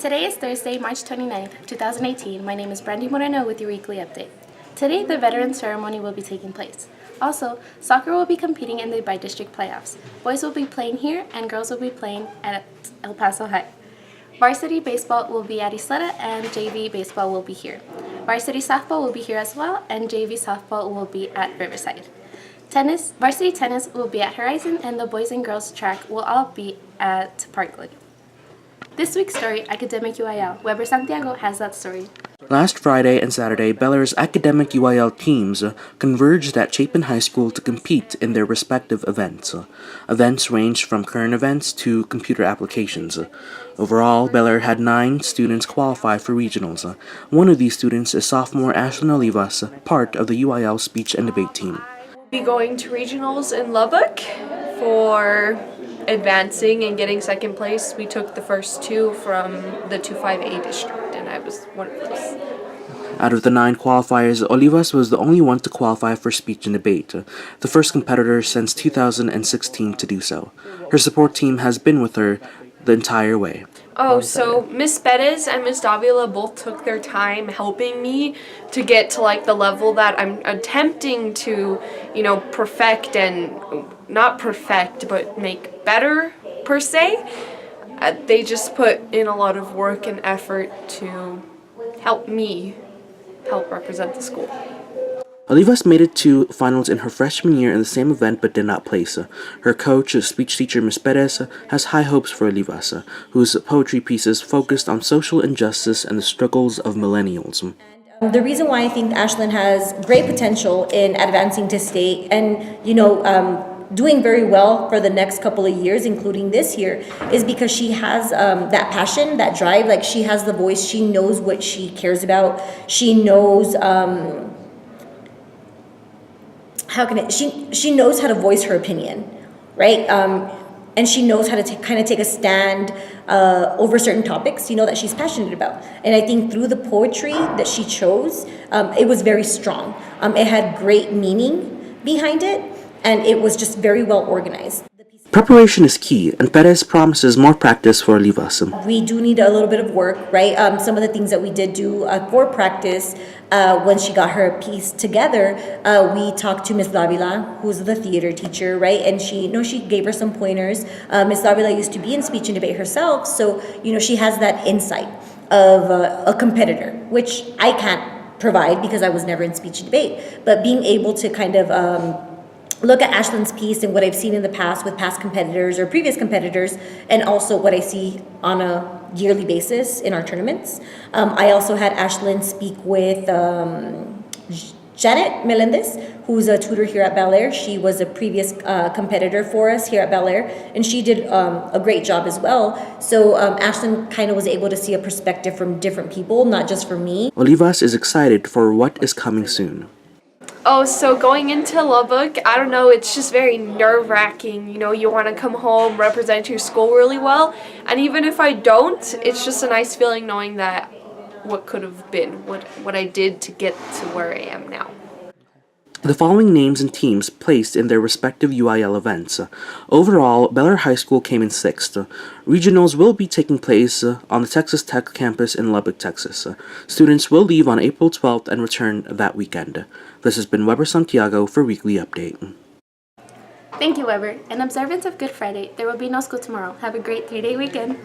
Today is Thursday, March 29th, 2018. My name is Brandy Moreno with your weekly update. Today, the veteran ceremony will be taking place. Also, soccer will be competing in the by-district playoffs. Boys will be playing here and girls will be playing at El Paso High. Varsity baseball will be at Isleta and JV baseball will be here. Varsity softball will be here as well and JV softball will be at Riverside. Varsity tennis will be at Horizon and the boys and girls track will all be at Parkland. This week's story, Academic UIL. Weber Santiago has that story. Last Friday and Saturday, Bel Air's Academic UIL teams converged at Chapin High School to compete in their respective events. Events ranged from current events to computer applications. Overall, Bel Air had 9 students qualify for regionals. One of these students is sophomore Ashlyn Olivas, part of the UIL speech and debate team. Be going to regionals in Lubbock for advancing and getting second place. We took the first 2 from the 25A district and I was one of those. Out of the 9 qualifiers, Olivas was the only one to qualify for speech and debate, the first competitor since 2016 to do so. Her support team has been with her the entire way. So Miss Perez and Miss Davila both took their time helping me to get to like the level that I'm attempting to, perfect and not perfect, but make better per se. They just put in a lot of work and effort to help me help represent the school. Olivas made it to finals in her freshman year in the same event but did not place. Her coach, speech teacher Ms. Perez, has high hopes for Olivas, whose poetry pieces focused on social injustice and the struggles of millennials. The reason why I think Ashlyn has great potential in advancing to state and, doing very well for the next couple of years, including this year, is because she has that passion, that drive. Like, she has the voice. She knows what she cares about. She knows... she knows how to voice her opinion, right? And she knows how to kind of take a stand over certain topics, that she's passionate about. And I think through the poetry that she chose, it was very strong. It had great meaning behind it, and it was just very well organized. Preparation is key, and Perez promises more practice for Olivas. We do need a little bit of work, right? Some of the things that we did do for practice, when she got her piece together, we talked to Miss Davila, who's the theater teacher, right? And she gave her some pointers. Miss Davila used to be in speech and debate herself, so she has that insight of a competitor, which I can't provide because I was never in speech and debate. But being able to kind of look at Ashlyn's piece and what I've seen in the past with past competitors or previous competitors, and also what I see on a yearly basis in our tournaments. I also had Ashlyn speak with Janet Melendez, who's a tutor here at Bel Air. She was a previous competitor for us here at Bel Air, and she did a great job as well. So Ashlyn kind of was able to see a perspective from different people, not just from me. Olivas is excited for what is coming soon. So going into Lubbock, I don't know, it's just very nerve-wracking. You want to come home, represent your school really well. And even if I don't, it's just a nice feeling knowing that what could have been, what I did to get to where I am now. The following names and teams placed in their respective UIL events. Overall, Bel Air High School came in 6th. Regionals will be taking place on the Texas Tech campus in Lubbock, Texas. Students will leave on April 12th and return that weekend. This has been Weber Santiago for Weekly Update. Thank you, Weber. In observance of Good Friday, there will be no school tomorrow. Have a great 3-day weekend.